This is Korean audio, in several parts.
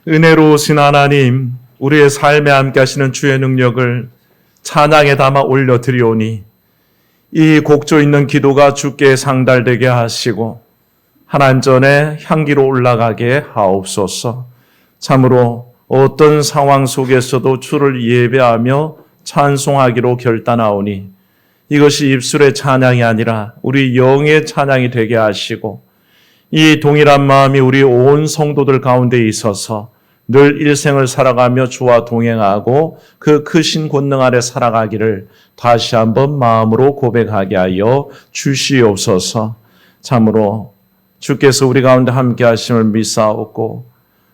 은혜로우신 하나님, 우리의 삶에 함께 하시는 주의 능력을 찬양에 담아 올려드리오니 이 곡조 있는 기도가 주께 상달되게 하시고 하나님 전에 향기로 올라가게 하옵소서. 참으로 어떤 상황 속에서도 주를 예배하며 찬송하기로 결단하오니 이것이 입술의 찬양이 아니라 우리 영의 찬양이 되게 하시고 이 동일한 마음이 우리 온 성도들 가운데 있어서 늘 일생을 살아가며 주와 동행하고 그 크신 권능 아래 살아가기를 다시 한번 마음으로 고백하게 하여 주시옵소서. 참으로 주께서 우리 가운데 함께 하심을 믿사옵고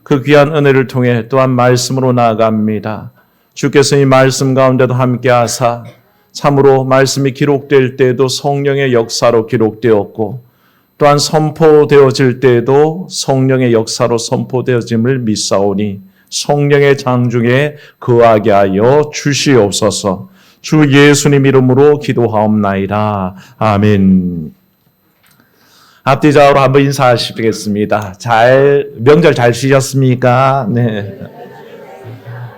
그 귀한 은혜를 통해 또한 말씀으로 나아갑니다. 주께서 이 말씀 가운데도 함께 하사 참으로 말씀이 기록될 때에도 성령의 역사로 기록되었고 또한 선포되어질 때에도 성령의 역사로 선포되어짐을 믿사오니 성령의 장중에 거하게 하여 주시옵소서. 주 예수님 이름으로 기도하옵나이다. 아멘. 앞뒤좌우로 한번 인사하시겠습니다. 명절 잘 쉬셨습니까? 네.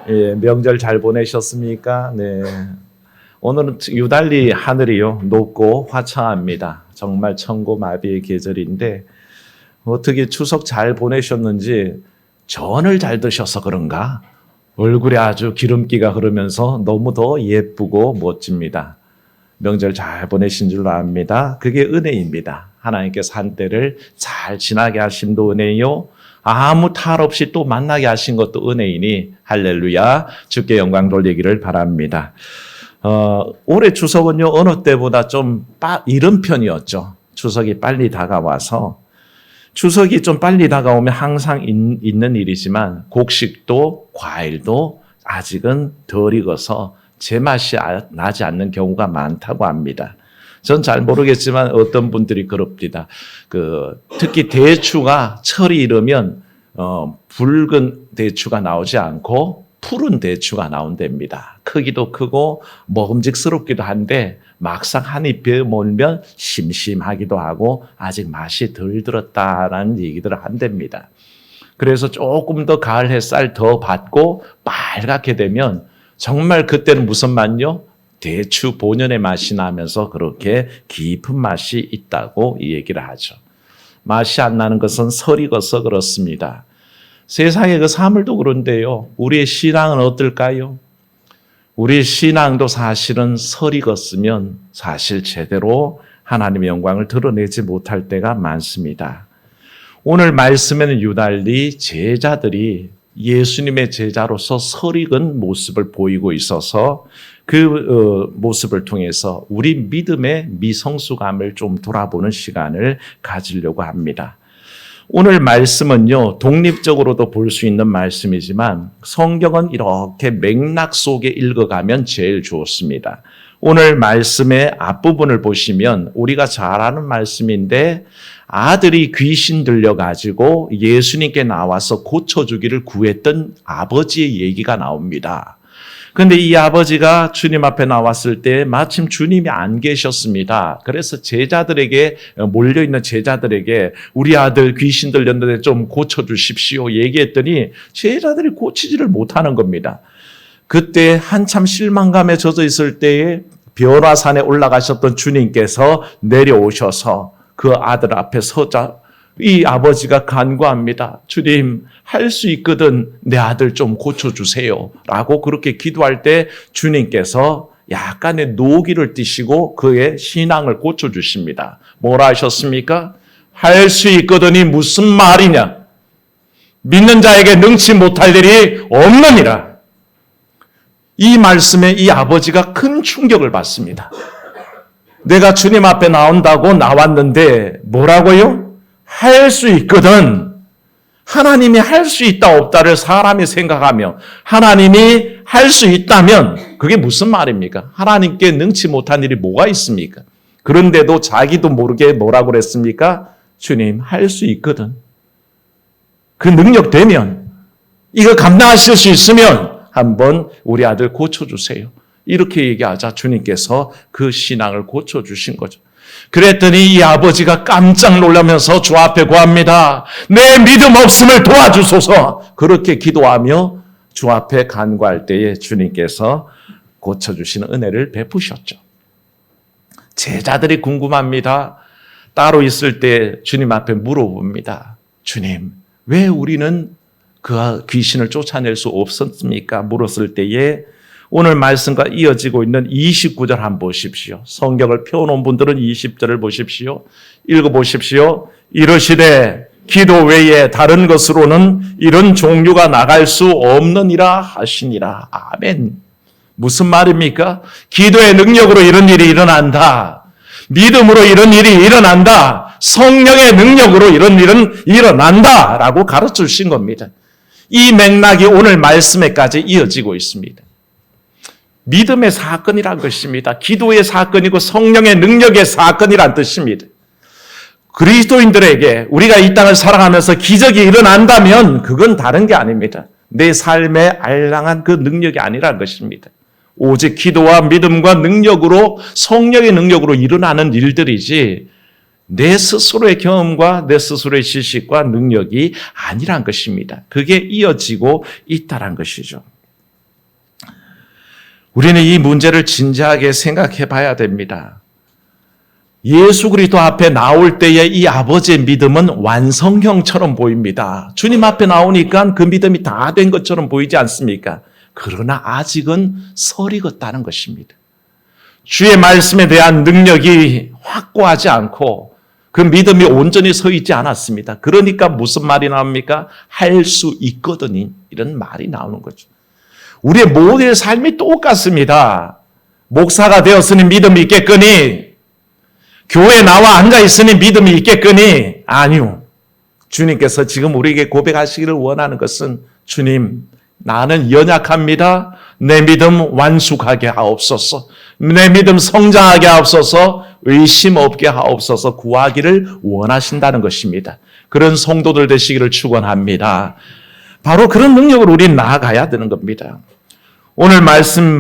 예, 명절 잘 보내셨습니까? 네. 오늘은 유달리 하늘이요 높고 화창합니다. 정말 천고마비의 계절인데 어떻게 추석 잘 보내셨는지 전을 잘 드셔서 그런가 얼굴에 아주 기름기가 흐르면서 너무 더 예쁘고 멋집니다. 명절 잘 보내신 줄로 압니다. 그게 은혜입니다. 하나님께서 한때를 잘 지나게 하심도 은혜요. 아무 탈 없이 또 만나게 하신 것도 은혜이니 할렐루야 주께 영광 돌리기를 바랍니다. 올해 추석은요 어느 때보다 좀 이른 편이었죠. 추석이 빨리 다가와서 추석이 좀 빨리 다가오면 항상 있는 일이지만 곡식도 과일도 아직은 덜 익어서 제맛이 나지 않는 경우가 많다고 합니다. 전 잘 모르겠지만 어떤 분들이 그럽니다. 특히 대추가 철이 이르면 붉은 대추가 나오지 않고 푸른 대추가 나온답니다. 크기도 크고 먹음직스럽기도 한데 막상 한 입에 몰면 심심하기도 하고 아직 맛이 덜 들었다라는 얘기들을 한답니다. 그래서 조금 더 가을 햇살 더 받고 빨갛게 되면 정말 그때는 무슨 맛요? 대추 본연의 맛이 나면서 그렇게 깊은 맛이 있다고 이 얘기를 하죠. 맛이 안 나는 것은 설이 익어서 그렇습니다. 세상의 그 사물도 그런데요. 우리의 신앙은 어떨까요? 우리의 신앙도 사실은 설이 익었으면 사실 제대로 하나님의 영광을 드러내지 못할 때가 많습니다. 오늘 말씀에는 유달리 제자들이 예수님의 제자로서 설익은 모습을 보이고 있어서 그 모습을 통해서 우리 믿음의 미성숙함을 좀 돌아보는 시간을 가지려고 합니다. 오늘 말씀은요, 독립적으로도 볼 수 있는 말씀이지만 성경은 이렇게 맥락 속에 읽어가면 제일 좋습니다. 오늘 말씀의 앞부분을 보시면 우리가 잘 아는 말씀인데 아들이 귀신 들려가지고 예수님께 나와서 고쳐주기를 구했던 아버지의 얘기가 나옵니다. 그런데 이 아버지가 주님 앞에 나왔을 때 마침 주님이 안 계셨습니다. 그래서 제자들에게 몰려있는 제자들에게 우리 아들 귀신 들렸는데 좀 고쳐주십시오 얘기했더니 제자들이 고치지를 못하는 겁니다. 그때 한참 실망감에 젖어 있을 때에 변화산에 올라가셨던 주님께서 내려오셔서 그 아들 앞에 서자 이 아버지가 간구합니다. 주님, 할 수 있거든 내 아들 좀 고쳐주세요 라고 그렇게 기도할 때 주님께서 약간의 노기를 띠시고 그의 신앙을 고쳐주십니다. 뭐라 하셨습니까? 할 수 있거든이 무슨 말이냐? 믿는 자에게 능치 못할 일이 없느니라. 이 말씀에 이 아버지가 큰 충격을 받습니다. 내가 주님 앞에 나온다고 나왔는데 뭐라고요? 할 수 있거든. 하나님이 할 수 있다 없다를 사람이 생각하며 하나님이 할 수 있다면 그게 무슨 말입니까? 하나님께 능치 못한 일이 뭐가 있습니까? 그런데도 자기도 모르게 뭐라고 그랬습니까? 주님 할 수 있거든. 그 능력 되면 이거 감당하실 수 있으면 한번 우리 아들 고쳐주세요. 이렇게 얘기하자 주님께서 그 신앙을 고쳐주신 거죠. 그랬더니 이 아버지가 깜짝 놀라면서 주 앞에 구합니다. 내 믿음 없음을 도와주소서. 그렇게 기도하며 주 앞에 간구할 때에 주님께서 고쳐주시는 은혜를 베푸셨죠. 제자들이 궁금합니다. 따로 있을 때 주님 앞에 물어봅니다. 주님, 왜 우리는 그 귀신을 쫓아낼 수 없었습니까? 물었을 때에 오늘 말씀과 이어지고 있는 29절 한번 보십시오. 성경을 펴놓은 분들은 20절을 보십시오. 읽어보십시오. 이르시되 기도 외에 다른 것으로는 이런 종류가 나갈 수 없느니라 하시니라. 아멘. 무슨 말입니까? 기도의 능력으로 이런 일이 일어난다. 믿음으로 이런 일이 일어난다. 성령의 능력으로 이런 일은 일어난다. 라고 가르쳐 주신 겁니다. 이 맥락이 오늘 말씀에까지 이어지고 있습니다. 믿음의 사건이란 것입니다. 기도의 사건이고 성령의 능력의 사건이란 뜻입니다. 그리스도인들에게 우리가 이 땅을 살아가면서 기적이 일어난다면 그건 다른 게 아닙니다. 내 삶에 알량한 그 능력이 아니라는 것입니다. 오직 기도와 믿음과 능력으로 성령의 능력으로 일어나는 일들이지 내 스스로의 경험과 내 스스로의 지식과 능력이 아니란 것입니다. 그게 이어지고 있다는 것이죠. 우리는 이 문제를 진지하게 생각해 봐야 됩니다. 예수 그리스도 앞에 나올 때의 이 아버지의 믿음은 완성형처럼 보입니다. 주님 앞에 나오니까 그 믿음이 다 된 것처럼 보이지 않습니까? 그러나 아직은 설익었다는 것입니다. 주의 말씀에 대한 능력이 확고하지 않고 그 믿음이 온전히 서 있지 않았습니다. 그러니까 무슨 말이 나옵니까? 할 수 있거든요. 이런 말이 나오는 거죠. 우리의 모든 삶이 똑같습니다. 목사가 되었으니 믿음이 있겠거니, 교회에 나와 앉아있으니 믿음이 있겠거니, 아니요. 주님께서 지금 우리에게 고백하시기를 원하는 것은 주님, 나는 연약합니다. 내 믿음 완숙하게 하옵소서. 내 믿음 성장하게 하옵소서. 의심 없게 하옵소서 구하기를 원하신다는 것입니다. 그런 성도들 되시기를 축원합니다. 바로 그런 능력으로 우리는 나아가야 되는 겁니다. 오늘 말씀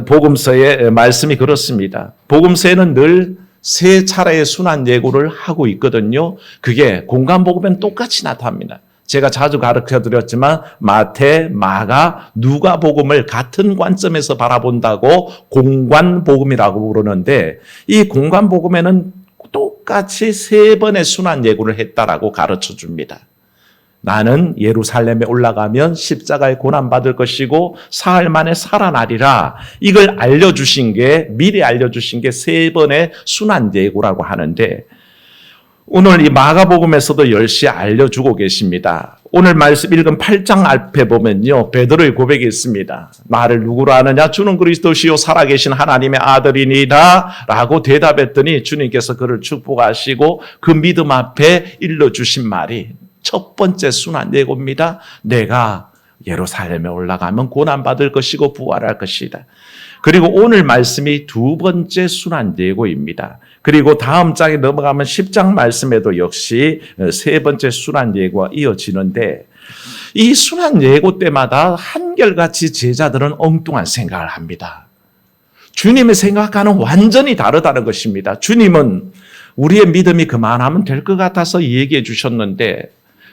복음서의 말씀이 그렇습니다. 복음서에는 늘 세 차례의 순환 예고를 하고 있거든요. 그게 공간복음에는 똑같이 나타납니다. 제가 자주 가르쳐 드렸지만 마태, 마가, 누가복음을 같은 관점에서 바라본다고 공관복음이라고 부르는데 이 공관복음에는 똑같이 세 번의 순환 예고를 했다라고 가르쳐 줍니다. 나는 예루살렘에 올라가면 십자가에 고난받을 것이고 사흘 만에 살아나리라. 이걸 알려주신 게 미리 알려주신 게 세 번의 순환 예고라고 하는데 오늘 이 마가복음에서도 열심히 알려주고 계십니다. 오늘 말씀 읽은 8장 앞에 보면요. 베드로의 고백이 있습니다. 나를 누구로 아느냐? 주는 그리스도시요 살아계신 하나님의 아들이니라 라고 대답했더니 주님께서 그를 축복하시고 그 믿음 앞에 일러주신 말이 첫 번째 순환 예고입니다. 내가 예루살렘에 올라가면 고난받을 것이고 부활할 것이다. 그리고 오늘 말씀이 두 번째 순환 예고입니다. 그리고 다음 장에 넘어가면 10장 말씀에도 역시 세 번째 순환 예고가 이어지는데 이 순환 예고 때마다 한결같이 제자들은 엉뚱한 생각을 합니다. 주님의 생각과는 완전히 다르다는 것입니다. 주님은 우리의 믿음이 그만하면 될 것 같아서 얘기해 주셨는데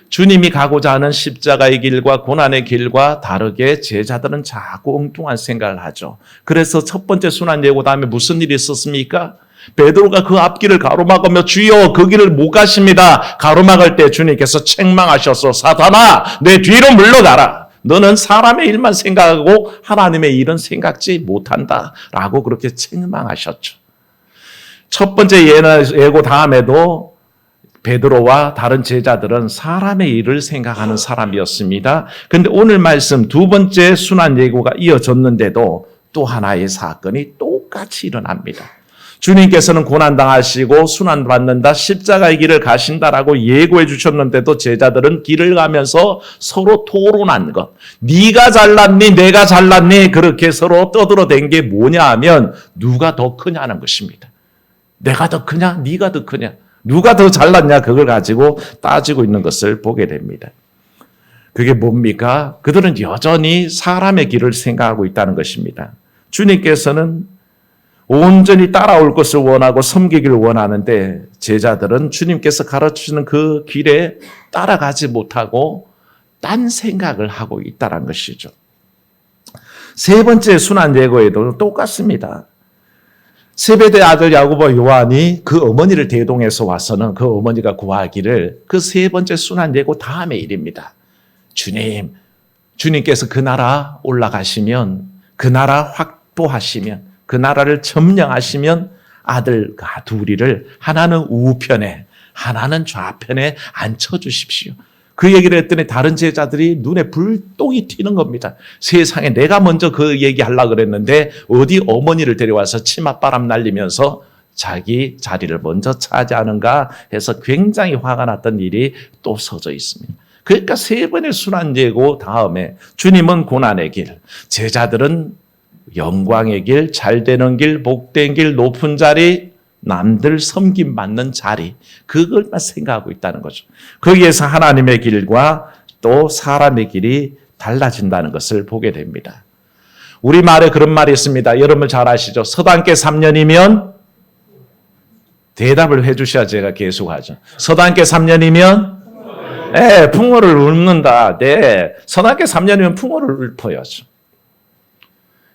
주님이 가고자 하는 십자가의 길과 고난의 길과 다르게 제자들은 자꾸 엉뚱한 생각을 하죠. 그래서 첫 번째 순환 예고 다음에 무슨 일이 있었습니까? 베드로가 그 앞길을 가로막으며 주여 그 길을 못 가십니다. 가로막을 때 주님께서 책망하셔서 사탄아 내 뒤로 물러가라. 너는 사람의 일만 생각하고 하나님의 일은 생각지 못한다. 라고 그렇게 책망하셨죠. 첫 번째 예고 다음에도 베드로와 다른 제자들은 사람의 일을 생각하는 사람이었습니다. 그런데 오늘 말씀 두 번째 순환 예고가 이어졌는데도 또 하나의 사건이 똑같이 일어납니다. 주님께서는 고난당하시고 순환받는다, 십자가의 길을 가신다라고 예고해 주셨는데도 제자들은 길을 가면서 서로 토론한 것. 네가 잘났니? 내가 잘났니? 그렇게 서로 떠들어댄 게 뭐냐 하면 누가 더 크냐는 것입니다. 내가 더 크냐? 네가 더 크냐? 누가 더 잘났냐? 그걸 가지고 따지고 있는 것을 보게 됩니다. 그게 뭡니까? 그들은 여전히 사람의 길을 생각하고 있다는 것입니다. 주님께서는 온전히 따라올 것을 원하고 섬기기를 원하는데 제자들은 주님께서 가르치는 그 길에 따라가지 못하고 딴 생각을 하고 있다는 것이죠. 세 번째 순환 예고에도 똑같습니다. 세베대 아들 야고보와 요한이 그 어머니를 대동해서 와서는 그 어머니가 구하기를 그 세 번째 순환 예고 다음의 일입니다. 주님께서 그 나라 올라가시면, 그 나라 확보하시면, 그 나라를 점령하시면 아들 둘이를 하나는 우편에 하나는 좌편에 앉혀주십시오. 그 얘기를 했더니 다른 제자들이 눈에 불똥이 튀는 겁니다. 세상에 내가 먼저 그 얘기하려고 그랬는데 어디 어머니를 데려와서 치맛바람 날리면서 자기 자리를 먼저 차지하는가 해서 굉장히 화가 났던 일이 또 서져 있습니다. 그러니까 세 번의 순환예고 다음에 주님은 고난의 길, 제자들은 영광의 길, 잘되는 길, 복된 길, 높은 자리, 남들 섬김받는 자리, 그걸만 생각하고 있다는 거죠. 거기에서 하나님의 길과 또 사람의 길이 달라진다는 것을 보게 됩니다. 우리말에 그런 말이 있습니다. 여러분 잘 아시죠? 서당계 3년이면 대답을 해 주셔야 제가 계속하죠. 서당계 3년이면 네, 풍어를 읊는다. 네, 서당계 3년이면 풍어를 읊어야죠.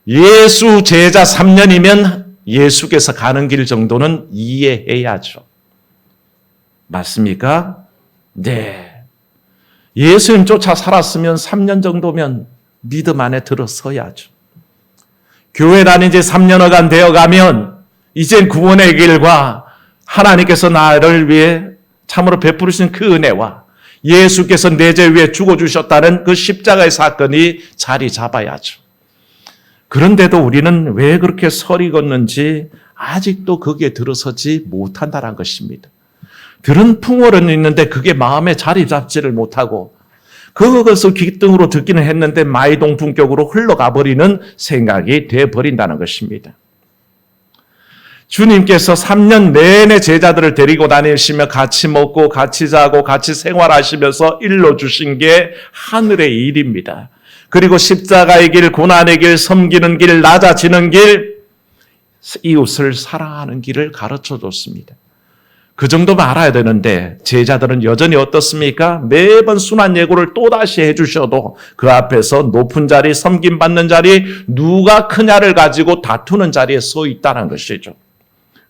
예수 제자 3년이면 예수께서 가는 길 정도는 이해해야죠. 맞습니까? 네. 예수님 쫓아 살았으면 3년 정도면 믿음 안에 들어서야죠. 교회 다닌 지 3년여간 되어가면 이젠 구원의 길과 하나님께서 나를 위해 참으로 베푸르신 그 은혜와 예수께서 내 죄 위에 죽어주셨다는 그 십자가의 사건이 자리 잡아야죠. 그런데도 우리는 왜 그렇게 설이 걷는지 아직도 거기에 들어서지 못한다는 것입니다. 들은 풍월은 있는데 그게 마음에 자리 잡지를 못하고 그것을 귓등으로 듣기는 했는데 마이동 분격으로 흘러가 버리는 생각이 되어버린다는 것입니다. 주님께서 3년 내내 제자들을 데리고 다니시며 같이 먹고 같이 자고 같이 생활하시면서 일러주신 게 하늘의 일입니다. 그리고 십자가의 길, 고난의 길, 섬기는 길, 낮아지는 길, 이웃을 사랑하는 길을 가르쳐 줬습니다. 그 정도만 알아야 되는데 제자들은 여전히 어떻습니까? 매번 순환 예고를 또다시 해주셔도 그 앞에서 높은 자리, 섬김받는 자리, 누가 크냐를 가지고 다투는 자리에 서 있다는 것이죠.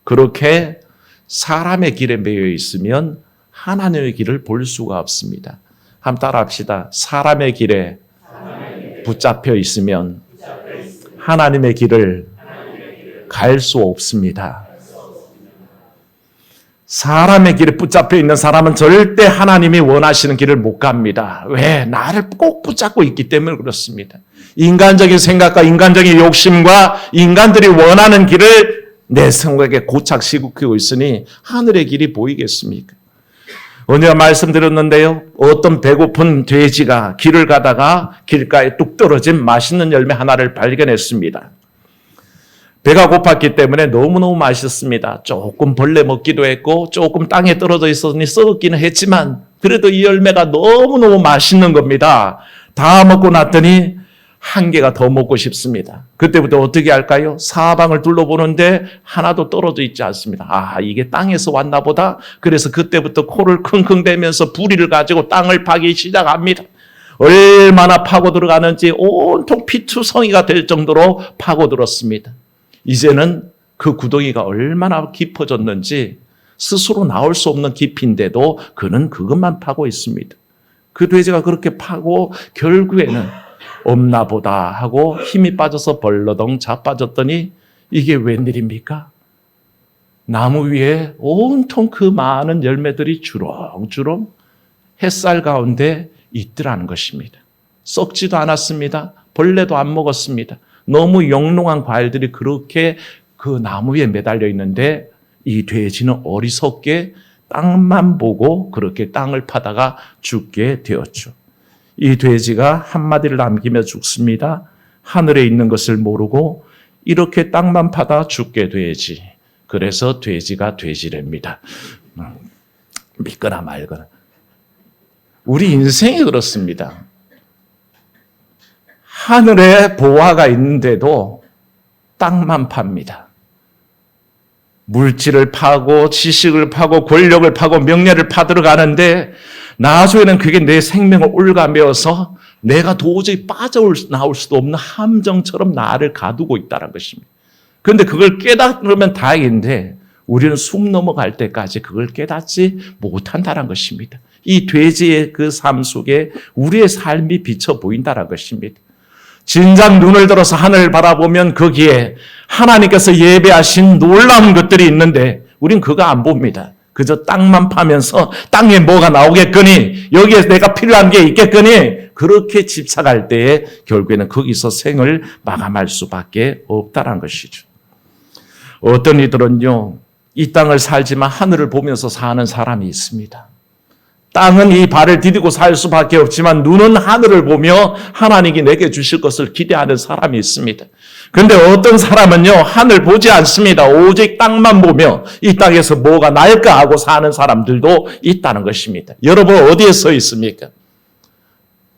그렇게 사람의 길에 매여 있으면 하나님의 길을 볼 수가 없습니다. 한번 따라합시다. 사람의 길에 붙잡혀 있으면 하나님의 길을 갈 수 없습니다. 사람의 길에 붙잡혀 있는 사람은 절대 하나님이 원하시는 길을 못 갑니다. 왜? 나를 꼭 붙잡고 있기 때문에 그렇습니다. 인간적인 생각과 인간적인 욕심과 인간들이 원하는 길을 내 생각에 고착시키고 있으니 하늘의 길이 보이겠습니까? 오늘 말씀드렸는데요. 어떤 배고픈 돼지가 길을 가다가 길가에 뚝 떨어진 맛있는 열매 하나를 발견했습니다. 배가 고팠기 때문에 너무너무 맛있습니다. 조금 벌레 먹기도 했고 조금 땅에 떨어져 있었으니 썩기는 했지만 그래도 이 열매가 너무너무 맛있는 겁니다. 다 먹고 났더니 한 개가 더 먹고 싶습니다. 그때부터 어떻게 할까요? 사방을 둘러보는데 하나도 떨어져 있지 않습니다. 아, 이게 땅에서 왔나 보다. 그래서 그때부터 코를 킁킁대면서 부리를 가지고 땅을 파기 시작합니다. 얼마나 파고 들어가는지 온통 피투성이가 될 정도로 파고 들었습니다. 이제는 그 구덩이가 얼마나 깊어졌는지 스스로 나올 수 없는 깊이인데도 그는 그것만 파고 있습니다. 그 돼지가 그렇게 파고 결국에는 없나 보다 하고 힘이 빠져서 벌러덩 자빠졌더니 이게 웬일입니까? 나무 위에 온통 그 많은 열매들이 주렁주렁 햇살 가운데 있더라는 것입니다. 썩지도 않았습니다. 벌레도 안 먹었습니다. 너무 영롱한 과일들이 그렇게 그 나무 위에 매달려 있는데 이 돼지는 어리석게 땅만 보고 그렇게 땅을 파다가 죽게 되었죠. 이 돼지가 한마디를 남기며 죽습니다. 하늘에 있는 것을 모르고 이렇게 땅만 파다 죽게 되지. 그래서 돼지가 돼지랍니다. 믿거나 말거나. 우리 인생이 그렇습니다. 하늘에 보화가 있는데도 땅만 팝니다. 물질을 파고 지식을 파고 권력을 파고 명예를 받으러 가는데 나중에는 그게 내 생명을 올가매어서 내가 도저히 빠져나올 수도 없는 함정처럼 나를 가두고 있다는 것입니다. 그런데 그걸 깨달으면 다행인데 우리는 숨 넘어갈 때까지 그걸 깨닫지 못한다는 것입니다. 이 돼지의 그 삶 속에 우리의 삶이 비쳐 보인다는 것입니다. 진작 눈을 들어서 하늘을 바라보면 거기에 하나님께서 예배하신 놀라운 것들이 있는데 우린 그거 안 봅니다. 그저 땅만 파면서 땅에 뭐가 나오겠거니 여기에 내가 필요한 게 있겠거니 그렇게 집착할 때에 결국에는 거기서 생을 마감할 수밖에 없다는 것이죠. 어떤 이들은요, 이 땅을 살지만 하늘을 보면서 사는 사람이 있습니다. 땅은 이 발을 디디고 살 수밖에 없지만 눈은 하늘을 보며 하나님이 내게 주실 것을 기대하는 사람이 있습니다. 그런데 어떤 사람은요, 하늘 보지 않습니다. 오직 땅만 보며 이 땅에서 뭐가 날까 하고 사는 사람들도 있다는 것입니다. 여러분 어디에 서 있습니까?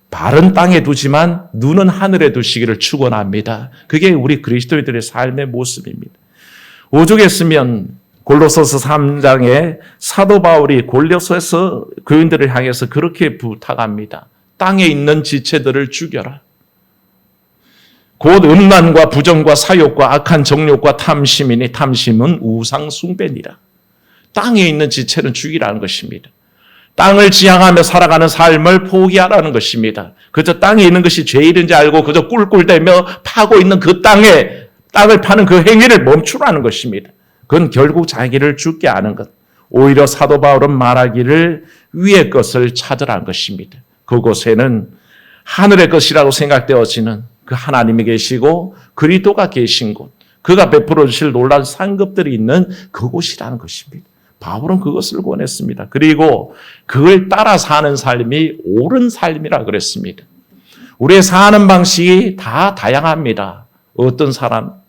발은 땅에 두지만 눈은 하늘에 두시기를 축원합니다. 그게 우리 그리스도인들의 삶의 모습입니다. 오죽했으면 골로새서 3장에 사도 바울이 골로새서 교인들을 향해서 그렇게 부탁합니다. 땅에 있는 지체들을 죽여라. 곧 음란과 부정과 사욕과 악한 정욕과 탐심이니 탐심은 우상 숭배니라. 땅에 있는 지체는 죽이라는 것입니다. 땅을 지향하며 살아가는 삶을 포기하라는 것입니다. 그저 땅에 있는 것이 죄일인지 알고 그저 꿀꿀대며 파고 있는 그 땅을 파는 그 행위를 멈추라는 것입니다. 그건 결국 자기를 죽게 하는 것. 오히려 사도 바울은 말하기를 위의 것을 찾으라는 것입니다. 그곳에는 하늘의 것이라고 생각되어지는 그 하나님이 계시고 그리스도가 계신 곳, 그가 베풀어 주실 놀라운 상급들이 있는 그곳이라는 것입니다. 바울은 그것을 권했습니다. 그리고 그걸 따라 사는 삶이 옳은 삶이라 그랬습니다. 우리의 사는 방식이 다 다양합니다. 어떤 사람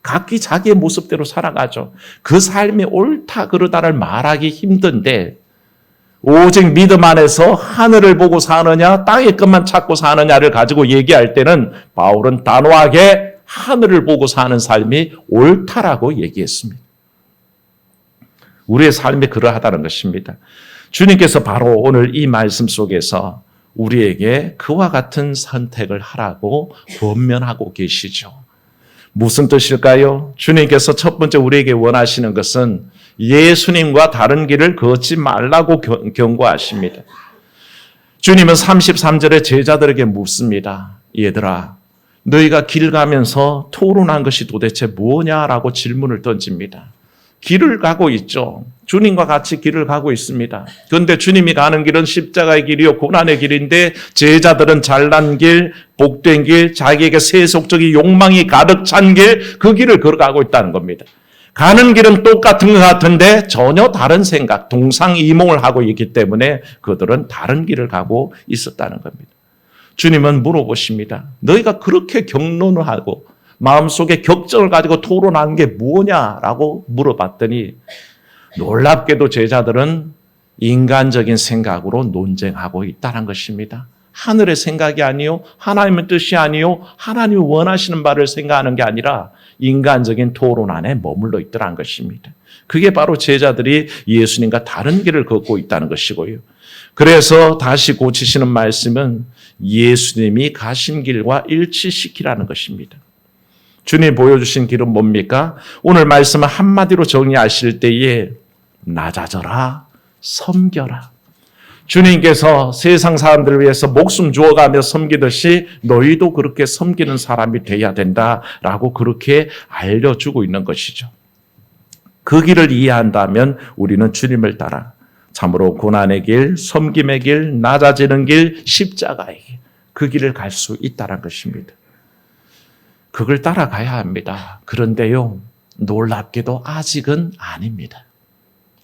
각기 자기의 모습대로 살아가죠. 그 삶이 옳다 그르다를 말하기 힘든데 오직 믿음 안에서 하늘을 보고 사느냐 땅의 것만 찾고 사느냐를 가지고 얘기할 때는 바울은 단호하게 하늘을 보고 사는 삶이 옳다라고 얘기했습니다. 우리의 삶이 그러하다는 것입니다. 주님께서 바로 오늘 이 말씀 속에서 우리에게 그와 같은 선택을 하라고 권면하고 계시죠. 무슨 뜻일까요? 주님께서 첫 번째 우리에게 원하시는 것은 예수님과 다른 길을 걷지 말라고 경고하십니다. 주님은 33절에 제자들에게 묻습니다. 얘들아, 너희가 길 가면서 토론한 것이 도대체 뭐냐라고 질문을 던집니다. 길을 가고 있죠. 주님과 같이 길을 가고 있습니다. 그런데 주님이 가는 길은 십자가의 길이요 고난의 길인데 제자들은 잘난 길, 복된 길, 자기에게 세속적인 욕망이 가득 찬 길, 그 길을 걸어가고 있다는 겁니다. 가는 길은 똑같은 것 같은데 전혀 다른 생각, 동상이몽을 하고 있기 때문에 그들은 다른 길을 가고 있었다는 겁니다. 주님은 물어보십니다. 너희가 그렇게 경론을 하고 마음속에 격정을 가지고 토론하는 게 뭐냐라고 물어봤더니 놀랍게도 제자들은 인간적인 생각으로 논쟁하고 있다는 것입니다. 하늘의 생각이 아니요, 하나님의 뜻이 아니요, 하나님이 원하시는 바를 생각하는 게 아니라 인간적인 토론 안에 머물러 있더라는 것입니다. 그게 바로 제자들이 예수님과 다른 길을 걷고 있다는 것이고요. 그래서 다시 고치시는 말씀은 예수님이 가신 길과 일치시키라는 것입니다. 주님 보여주신 길은 뭡니까? 오늘 말씀을 한마디로 정의하실 때에 낮아져라, 섬겨라. 주님께서 세상 사람들을 위해서 목숨 주어가며 섬기듯이 너희도 그렇게 섬기는 사람이 돼야 된다라고 그렇게 알려주고 있는 것이죠. 그 길을 이해한다면 우리는 주님을 따라 참으로 고난의 길, 섬김의 길, 낮아지는 길, 십자가의 길, 그 길을 갈 수 있다는 것입니다. 그걸 따라가야 합니다. 그런데요, 놀랍게도 아직은 아닙니다.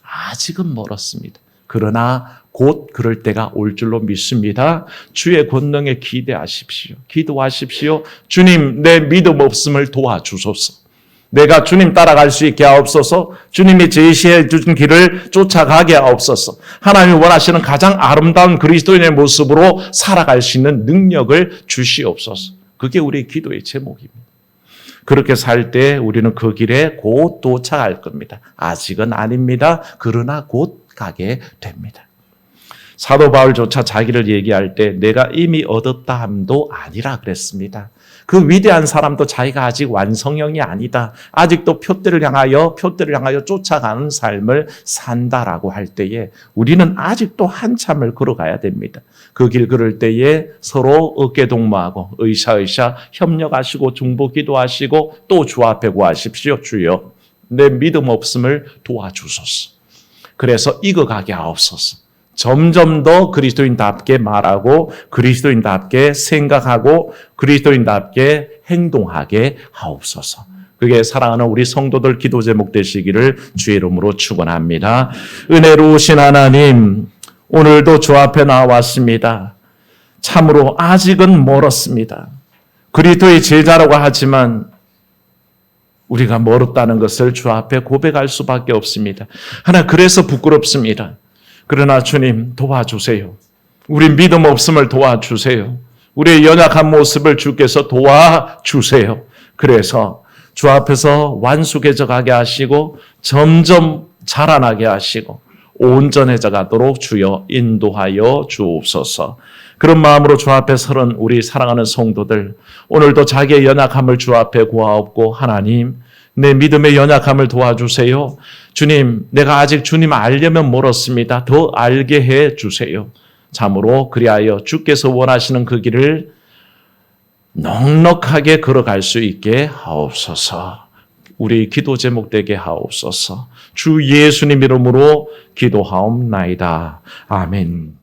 아직은 멀었습니다. 그러나 곧 그럴 때가 올 줄로 믿습니다. 주의 권능에 기대하십시오. 기도하십시오. 주님, 내 믿음 없음을 도와주소서. 내가 주님 따라갈 수 있게 하옵소서. 주님이 제시해 주신 길을 쫓아가게 하옵소서. 하나님이 원하시는 가장 아름다운 그리스도인의 모습으로 살아갈 수 있는 능력을 주시옵소서. 그게 우리의 기도의 제목입니다. 그렇게 살 때 우리는 그 길에 곧 도착할 겁니다. 아직은 아닙니다. 그러나 곧 가게 됩니다. 사도 바울조차 자기를 얘기할 때 내가 이미 얻었다 함도 아니라 그랬습니다. 그 위대한 사람도 자기가 아직 완성형이 아니다. 아직도 표대를 향하여 쫓아가는 삶을 산다라고 할 때에 우리는 아직도 한참을 걸어가야 됩니다. 그 길 걸을 때에 서로 어깨동무하고 으쌰으쌰 협력하시고 중보 기도하시고 또 주 앞에 구하십시오. 주여 내 믿음 없음을 도와주소서. 그래서 익어가게 하옵소서. 점점 더 그리스도인답게 말하고 그리스도인답게 생각하고 그리스도인답게 행동하게 하옵소서. 그게 사랑하는 우리 성도들 기도 제목 되시기를 주의 이름으로 축원합니다. 은혜로우신 하나님, 오늘도 주 앞에 나왔습니다. 참으로 아직은 멀었습니다. 그리스도의 제자라고 하지만 우리가 멀었다는 것을 주 앞에 고백할 수밖에 없습니다. 하나 그래서 부끄럽습니다. 그러나 주님 도와주세요. 우리 믿음 없음을 도와주세요. 우리의 연약한 모습을 주께서 도와주세요. 그래서 주 앞에서 완숙해져 가게 하시고 점점 자라나게 하시고 온전해져 가도록 주여 인도하여 주옵소서. 그런 마음으로 주 앞에 서는 우리 사랑하는 성도들, 오늘도 자기의 연약함을 주 앞에 구하옵고 하나님 내 믿음의 연약함을 도와주세요. 주님, 내가 아직 주님 알려면 멀었습니다. 더 알게 해 주세요. 참으로 그리하여 주께서 원하시는 그 길을 넉넉하게 걸어갈 수 있게 하옵소서. 우리 기도 제목 되게 하옵소서. 주 예수님 이름으로 기도하옵나이다. 아멘.